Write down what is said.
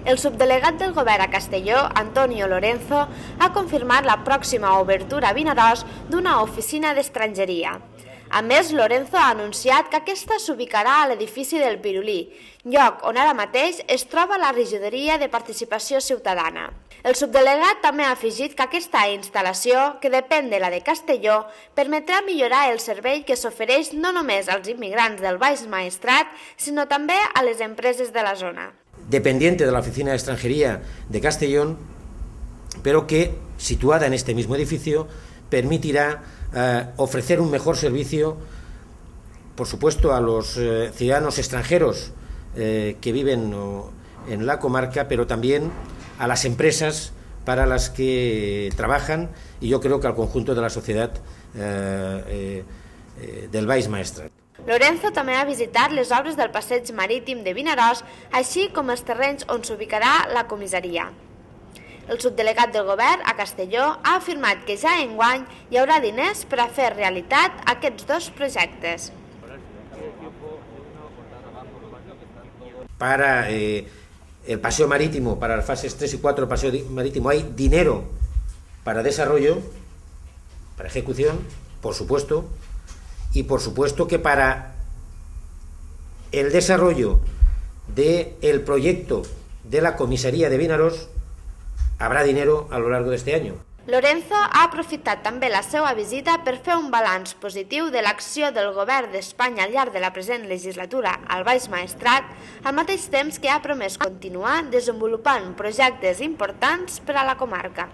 El subdelegat del govern a Castelló, Antonio Lorenzo, ha confirmat la pròxima obertura a Vinaròs d'una oficina d'estrangeria. A més, Lorenzo ha anunciat que aquesta s'ubicarà a l'edifici del Pirulí, lloc on ara mateix es troba la regidoria de participació ciutadana. El subdelegat també ha afegit que aquesta instal·lació, que depèn de la de Castelló, permetrà millorar el servei que s'ofereix no només als immigrants del Baix Maestrat, sinó també a les empreses de la zona. Dependiente de la Oficina de Extranjería de Castellón, pero que, situada en este mismo edificio, permitirá ofrecer un mejor servicio, por supuesto, a los ciudadanos extranjeros que viven en la comarca, pero también a las empresas para las que trabajan y yo creo que al conjunto de la sociedad del Baix Maestrat. Lorenzo també ha visitat les obres del passeig marítim de Vinaròs, així com els terrenys on s'ubicarà la comissaria. El subdelegat del govern a Castelló ha afirmat que ja enguany hi haurà diners per a fer realitat aquests dos projectes. Para el paseo marítimo, para las fases 3 y 4 del paseo marítimo, hay dinero para desarrollo, para ejecución, por supuesto, y por supuesto que para el desarrollo del proyecto de la comisaría de Vinaròs habrá dinero a lo largo de este año. Lorenzo ha aprofitat també la seva visita per fer un balanç positiu de l'acció del govern d'Espanya al llarg de la present legislatura al Baix Maestrat, al mateix temps que ha promès continuar desenvolupant projectes importants per a la comarca.